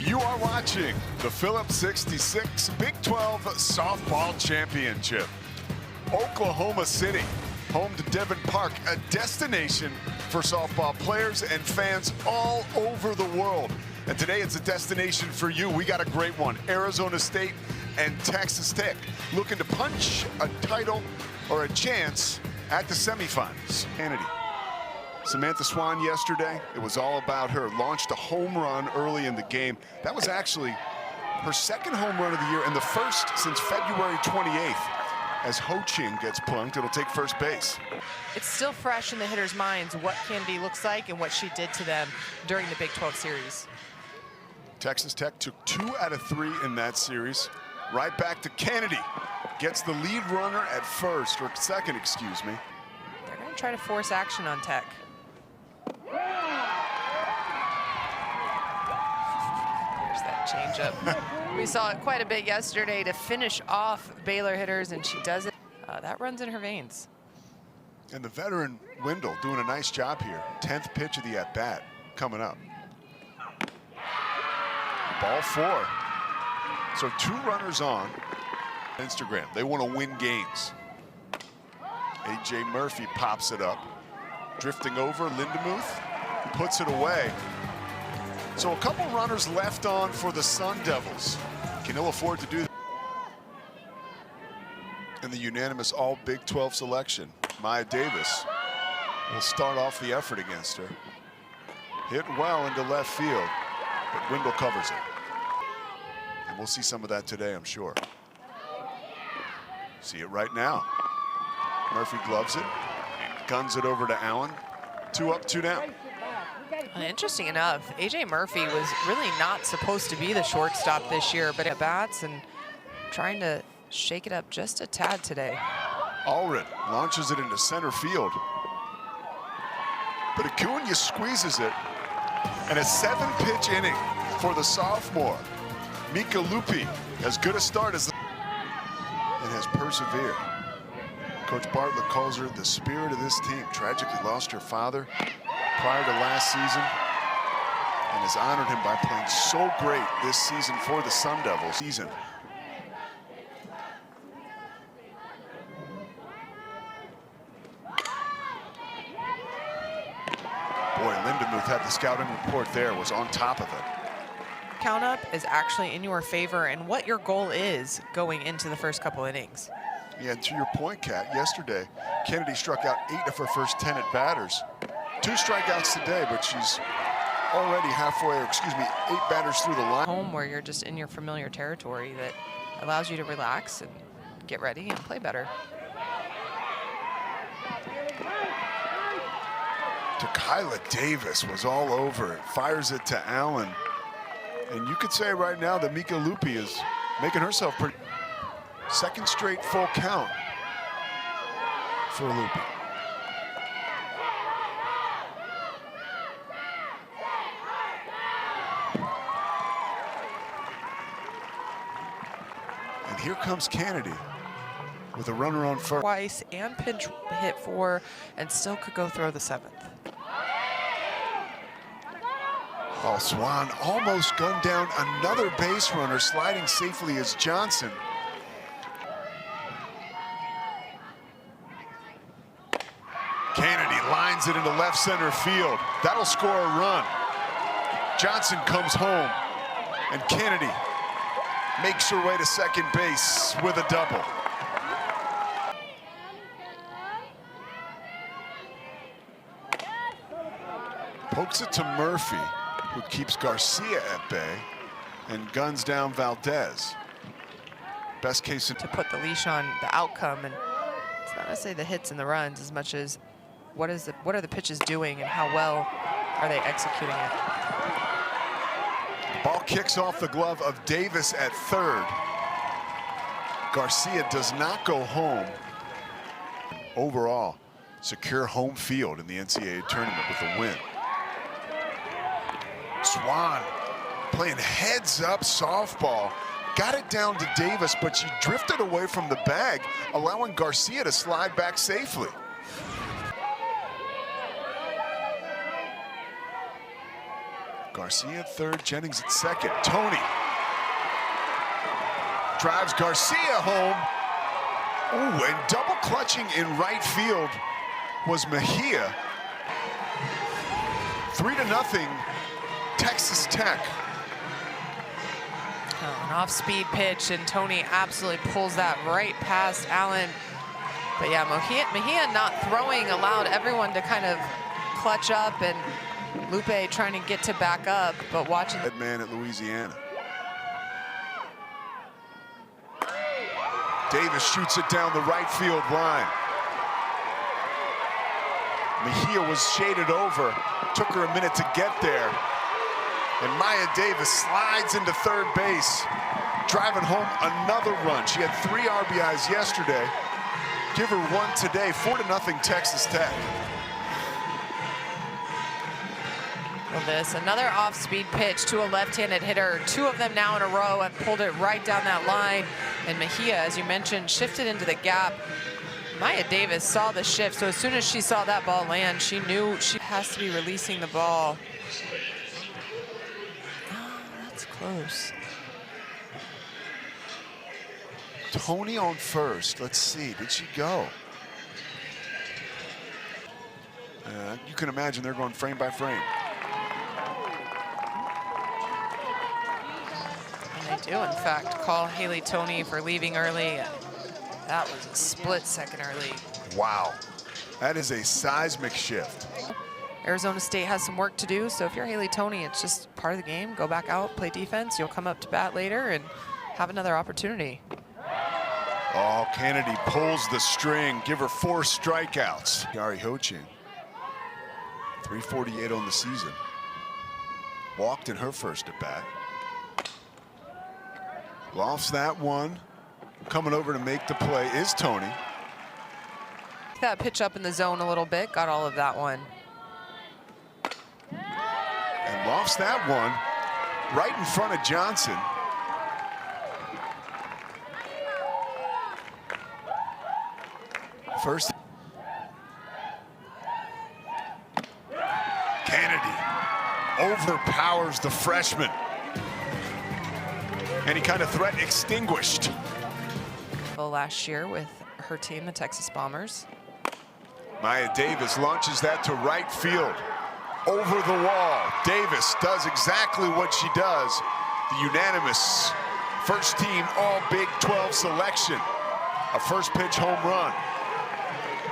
You are watching the Phillips 66 Big 12 Softball Championship. Oklahoma City, home to Devon Park, a destination for softball players and fans all over the world. And today it's a destination for you. We got a great one. Arizona State and Texas Tech looking to punch a title or a chance at the semifinals. Kennedy. Samantha Swan yesterday, it was all about her. Launched a home run early in the game. That was actually her second home run of the year and the first since February 28th. As Ho Ching gets plunked, it'll take first base. It's still fresh in the hitters' minds what Kennedy looks like and what she did to them during the Big 12 series. Texas Tech took 2 out of 3 in that series. Right back to Kennedy. Gets the lead runner at first, or second, excuse me. They're going to try to force action on Tech. There's that changeup. We saw it quite a bit yesterday to finish off Baylor hitters, and she does it. That runs in her veins. And the veteran Wendell doing a nice job here. 10th pitch of the at-bat coming up. Ball 4. So 2 runners on. Instagram, they want to win games. A.J. Murphy pops it up. Drifting over, Lindemuth puts it away. So a couple runners left on for the Sun Devils. Can ill afford to do that. In the unanimous all Big 12 selection, Maya Davis will start off the effort against her. Hit well into left field, but Wendell covers it. And we'll see some of that today, I'm sure. See it right now. Murphy gloves it, guns it over to Allen. 2 up, 2 down. And interesting enough, A.J. Murphy was really not supposed to be the shortstop this year, but at bats and trying to shake it up just a tad today. Allred launches it into center field. But Acuna squeezes it. And a 7-pitch inning for the sophomore. Mika Lupi, as good a start as and has persevered. Coach Bartlett calls her the spirit of this team. Tragically lost her father prior to last season and has honored him by playing so great this season for the Sun Devils. Boy, Lindemuth had the scouting report there, was on top of it. Count up is actually in your favor and what your goal is going into the first couple innings. Yeah, and to your point, Kat, yesterday, Kennedy struck out 8 of her first 10 at-batters. 2 strikeouts today, but she's already halfway, or excuse me, 8 batters through the line. Home where you're just in your familiar territory that allows you to relax and get ready and play better. Kyla Davis was all over it, fires it to Allen. And you could say right now that Mika Lupi is making herself pretty. Second straight full count for Lupi. And here comes Kennedy with a runner on first. Twice and pinch hit 4 and still could go throw the 7th. Oh, Swan almost gunned down another base runner, sliding safely as Johnson. Kennedy lines it into left center field. That'll score a run. Johnson comes home, and Kennedy makes her way to second base with a double. Pokes it to Murphy, who keeps Garcia at bay and guns down Valdez. Best case to put the leash on the outcome, and it's not necessarily the hits and the runs as much as what are the pitches doing and how well are they executing it. Ball kicks off the glove of Davis at third. Garcia does not go home. Overall, secure home field in the NCAA tournament with a win. Swan playing heads-up softball. Got it down to Davis, but she drifted away from the bag, allowing Garcia to slide back safely. Garcia at third, Jennings at second. Tony drives Garcia home. Ooh, and double clutching in right field was Mejia. 3-0, Texas Tech. Oh, an off-speed pitch, and Tony absolutely pulls that right past Allen. But yeah, Mejia not throwing allowed everyone to kind of clutch up, and Lupe trying to get to back up, but watching. That man at Louisiana. Davis shoots it down the right field line. Mejia was shaded over. Took her a minute to get there. And Maya Davis slides into third base, driving home another run. She had 3 RBIs yesterday. Give her 1 today. 4-0 Texas Tech. Well, this, another off-speed pitch to a left-handed hitter. 2 of them now in a row have pulled it right down that line. And Mejia, as you mentioned, shifted into the gap. Maya Davis saw the shift, so as soon as she saw that ball land, she knew she has to be releasing the ball. Oh, that's close. Tony on first. Let's see, did she go? You can imagine they're going frame by frame. And they do, in fact, call Haley Tony for leaving early. That was a split second early. Wow, that is a seismic shift. Arizona State has some work to do, so if you're Haley Tony, it's just part of the game. Go back out, play defense. You'll come up to bat later and have another opportunity. Oh, Kennedy pulls the string. Give her 4 strikeouts. Yari Ho-Chin, 348 on the season. Walked in her first at bat. Lofts that one. Coming over to make the play is Tony. That pitch up in the zone a little bit, got all of that one. And lofts that one right in front of Johnson. First. Kennedy overpowers the freshman. Any kind of threat extinguished. Last year with her team, the Texas Bombers. Maya Davis launches that to right field. Over the wall. Davis does exactly what she does. The unanimous first team all Big 12 selection. A first pitch home run.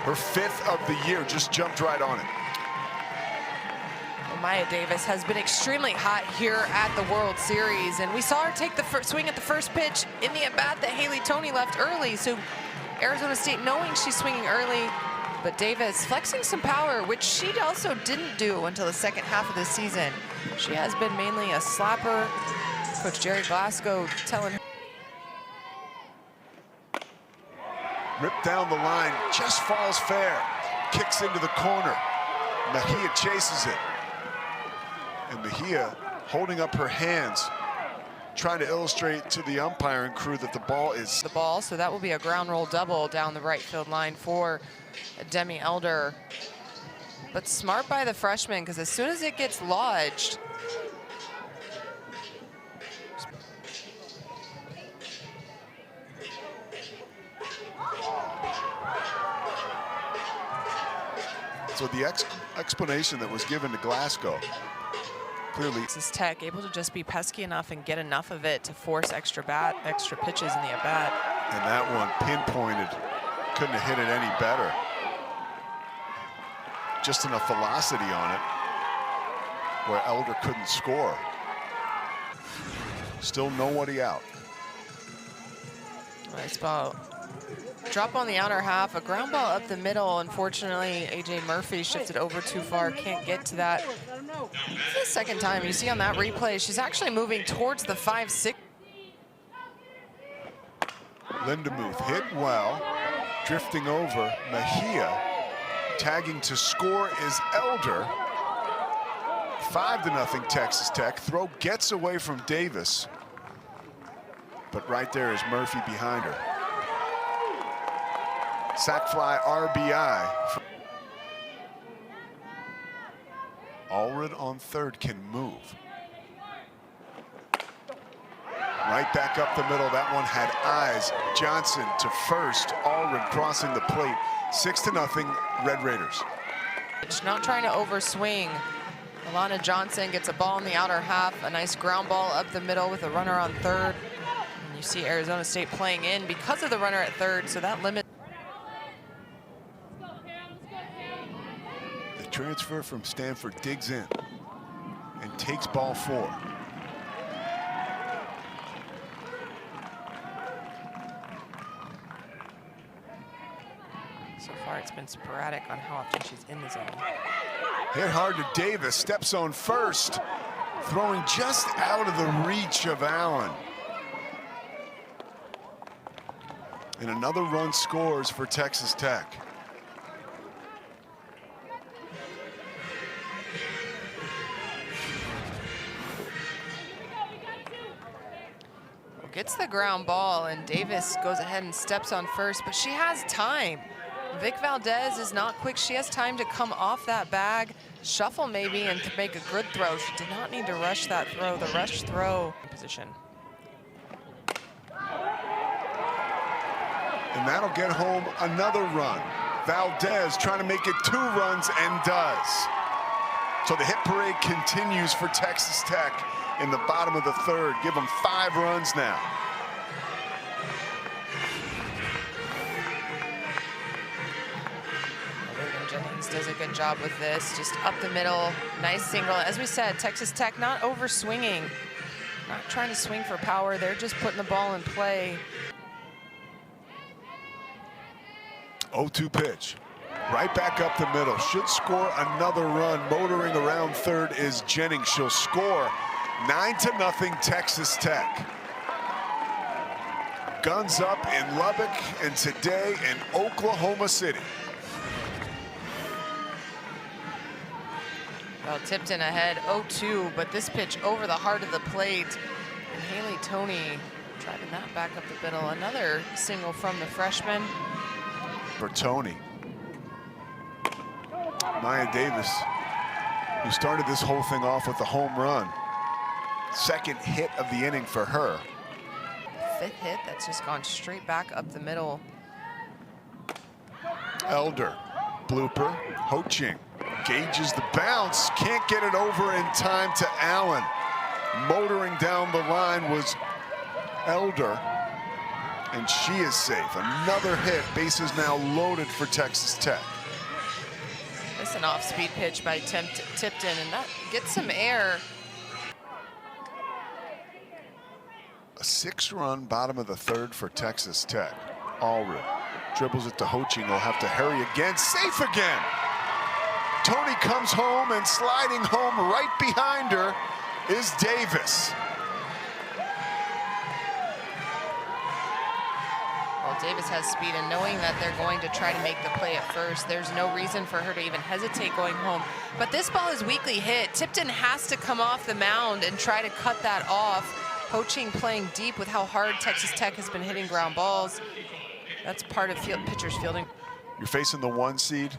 Her 5th of the year, just jumped right on it. Maya Davis has been extremely hot here at the World Series, and we saw her take the swing at the first pitch in the at-bat that Haley Tony left early. So Arizona State knowing she's swinging early, but Davis flexing some power, which she also didn't do until the second half of the season. She has been mainly a slapper. Coach Jerry Glasgow telling her. Ripped down the line, just falls fair. Kicks into the corner. Mejia chases it. And Mejia holding up her hands, trying to illustrate to the umpiring crew that the ball is. The ball, so that will be a ground roll double down the right field line for Demi Elder. But smart by the freshman, because as soon as it gets lodged, so the explanation that was given to Glasgow, clearly. Texas Tech able to just be pesky enough and get enough of it to force extra pitches in the at-bat. And that one pinpointed, couldn't have hit it any better. Just enough velocity on it where Elder couldn't score. Still nobody out. Nice ball. Drop on the outer half, a ground ball up the middle. Unfortunately, AJ Murphy shifted over too far, can't get to that. It's the second time you see on that replay, she's actually moving towards the 5-6. Lindemuth hit well, drifting over Mejia. Tagging to score is Elder. 5-0 Texas Tech. Throw gets away from Davis. But right there is Murphy behind her. Sac fly RBI. Allred on third can move. Right back up the middle. That one had eyes. Johnson to first. Allred crossing the plate. 6-0, Red Raiders. Not trying to overswing. Alana Johnson gets a ball in the outer half. A nice ground ball up the middle with a runner on third. And you see Arizona State playing in because of the runner at third, so that limits. The transfer from Stanford digs in and takes ball 4. So far, it's been sporadic on how often she's in the zone. Hit hard to Davis, steps on first, throwing just out of the reach of Allen. And another run scores for Texas Tech. Gets the ground ball, and Davis goes ahead and steps on first, but she has time. Vic Valdez is not quick. She has time to come off that bag, shuffle maybe, and to make a good throw. She did not need to rush that throw, the rush throw position. And that'll get home another run. Valdez trying to make it 2 runs and does. So the hit parade continues for Texas Tech in the bottom of the third. Give them 5 runs now. Jennings does a good job with this, just up the middle, nice single. As we said, Texas Tech not over swinging, not trying to swing for power. They're just putting the ball in play. 0-2 pitch. Right back up the middle. Should score another run. Motoring around third is Jennings. She'll score. 9-0 Texas Tech. Guns up in Lubbock and today in Oklahoma City. Well, Tipton ahead 0-2, but this pitch over the heart of the plate. And Haley Toney driving that back up the middle. Another single from the freshman. For Toney. Maya Davis, who started this whole thing off with a home run. Second hit of the inning for her. 5th hit that's just gone straight back up the middle. Elder, blooper, Ho-Ching gauges the bounce, can't get it over in time to Allen. Motoring down the line was Elder, and she is safe. Another hit, bases now loaded for Texas Tech. It's an off-speed pitch by Tipton, and that gets some air. A 6-run bottom of the third for Texas Tech. Allred dribbles it to Ho-Ching. Will have to hurry again. Safe again. Toney comes home, and sliding home right behind her is Davis. Well, Davis has speed, and knowing that they're going to try to make the play at first, there's no reason for her to even hesitate going home. But this ball is weakly hit. Tipton has to come off the mound and try to cut that off. Ho-Ching playing deep with how hard Texas Tech has been hitting ground balls. That's part of pitcher's fielding. You're facing the 1 seed.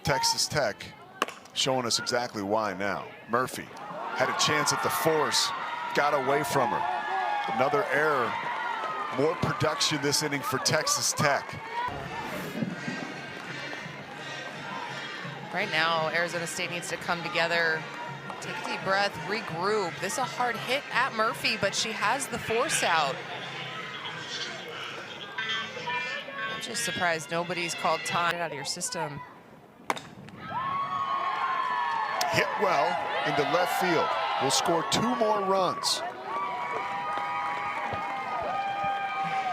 Texas Tech showing us exactly why now. Murphy had a chance at the force, got away from her. Another error. More production this inning for Texas Tech. Right now, Arizona State needs to come together, take a deep breath, regroup. This is a hard hit at Murphy, but she has the force out. I'm just surprised nobody's called time. Get out of your system. Hit well into left field. Will score 2 more runs.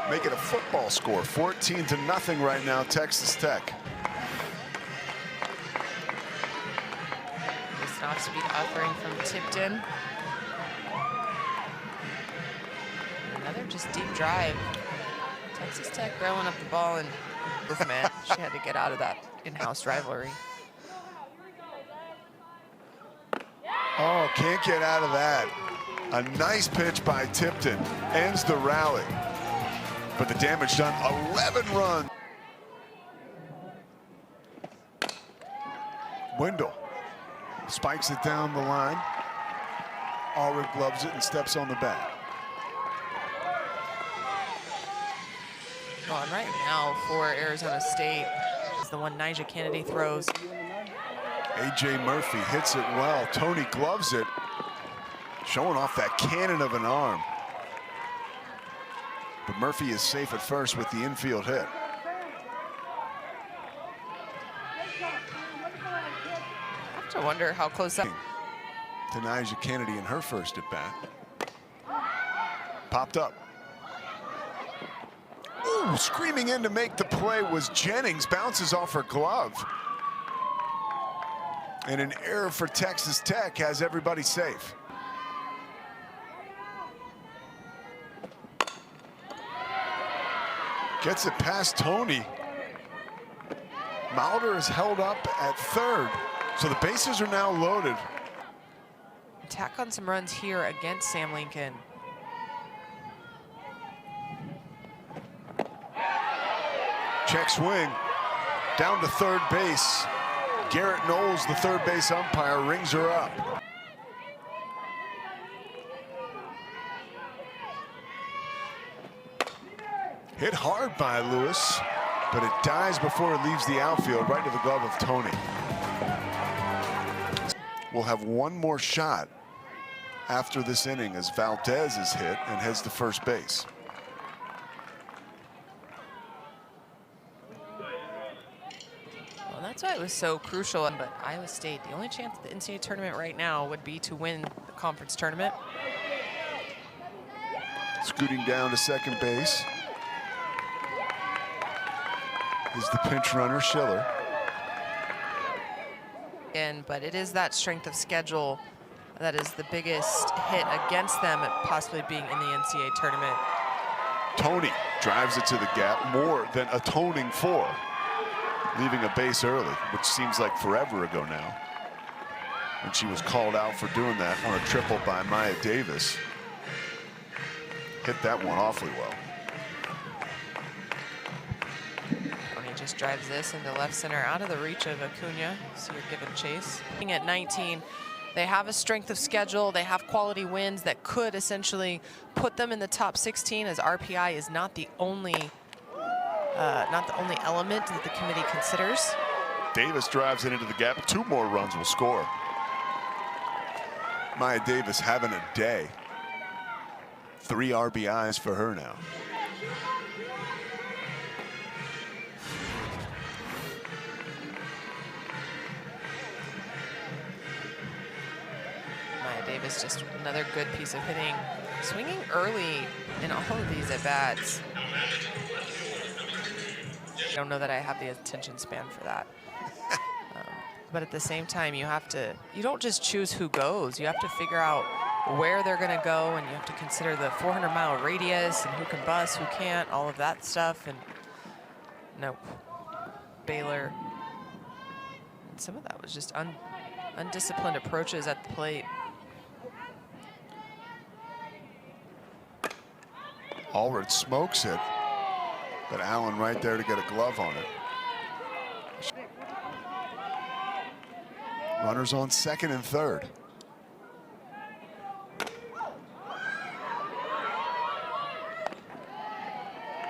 Make it a football score, 14-0 right now, Texas Tech. This off-speed offering from Tipton. Another just deep drive. Texas Tech barreling up the ball, and movement. She had to get out of that in-house rivalry. Oh, can't get out of that. A nice pitch by Tipton ends the rally. But the damage done, 11 runs. Wendell spikes it down the line. Allred gloves it and steps on the bat. Well, and right now for Arizona State is the one Nyjah Kennedy throws. A.J. Murphy hits it well. Tony gloves it, showing off that cannon of an arm. But Murphy is safe at first with the infield hit. I have to wonder how close that... To Nyjah Kennedy in her first at bat. Popped up. Ooh, screaming in to make the play was Jennings. Bounces off her glove. And an error for Texas Tech has everybody safe. Gets it past Tony. Mauldin is held up at third, so the bases are now loaded. Tack on some runs here against Sam Lincoln. Check swing, down to third base. Garrett Knowles, the third base umpire, rings her up. Hit hard by Lewis, but it dies before it leaves the outfield, right to the glove of Tony. We'll have one more shot after this inning as Valdez is hit and heads to first base. Well, that's why it was so crucial. But Iowa State, the only chance at the NCAA tournament right now would be to win the conference tournament. Scooting down to second base is the pinch runner, Schiller. But it is that strength of schedule that is the biggest hit against them at possibly being in the NCAA tournament. Tony drives it to the gap, more than atoning for leaving a base early, which seems like forever ago now. And she was called out for doing that on a triple by Maya Davis. Hit that one awfully well. Just drives this into left center out of the reach of Acuna. So you're giving chase. At 19, they have a strength of schedule. They have quality wins that could essentially put them in the top 16, as RPI is not the only element that the committee considers. Davis drives it into the gap. 2 more runs will score. Maya Davis having a day. 3 RBIs for her now. Davis, just another good piece of hitting. Swinging early in all of these at-bats. I don't know that I have the attention span for that. But at the same time, you don't just choose who goes. You have to figure out where they're going to go, and you have to consider the 400-mile radius and who can bus, who can't, all of that stuff. And nope. Baylor. And some of that was just undisciplined approaches at the plate. Allred smokes it, but Allen right there to get a glove on it. Runners on second and third.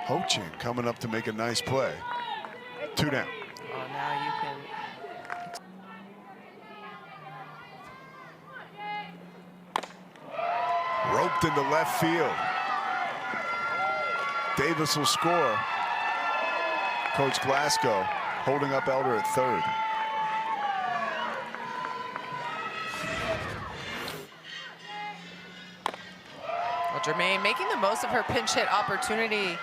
Ho-Ching coming up to make a nice play. 2 down. Oh, now you can... Roped into left field. Davis will score. Coach Glasgow holding up Elder at third. Well, Jermaine making the most of her pinch hit opportunity.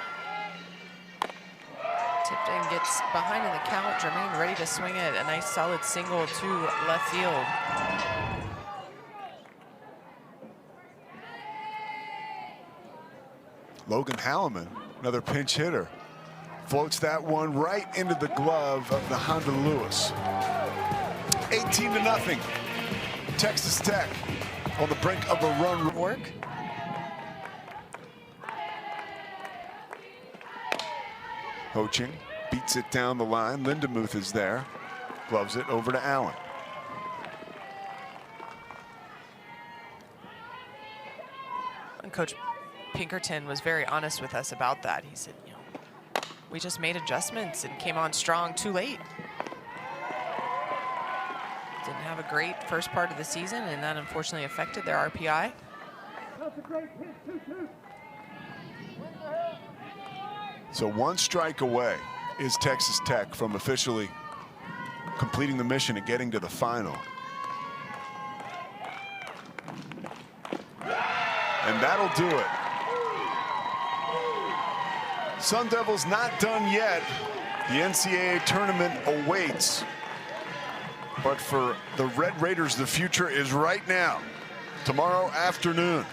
Tipton gets behind in the count. Jermaine ready to swing it. A nice solid single to left field. Logan Halliman, another pinch hitter, floats that one right into the glove of the Honda Lewis. 18-0. Texas Tech on the brink of a run. Work. Ho-Ching beats it down the line. Lindemuth is there. Gloves it over to Allen. And Coach Pinkerton was very honest with us about that. He said, you know, we just made adjustments and came on strong too late. Didn't have a great first part of the season, and that unfortunately affected their RPI. So one strike away is Texas Tech from officially completing the mission and getting to the final. And that'll do it. Sun Devils not done yet. The NCAA tournament awaits. But for the Red Raiders, the future is right now. Tomorrow afternoon,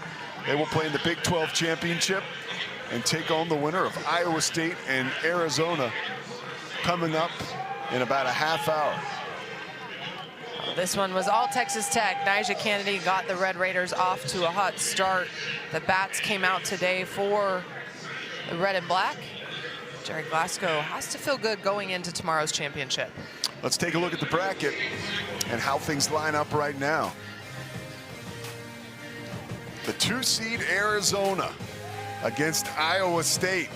they will play in the Big 12 championship and take on the winner of Iowa State and Arizona coming up in about a half hour. This one was all Texas Tech. Nyjah Kennedy got the Red Raiders off to a hot start. The bats came out today for the red and black. Jerry Glasgow has to feel good going into tomorrow's championship. Let's take a look at the bracket and how things line up right now. The 2-seed Arizona against Iowa State.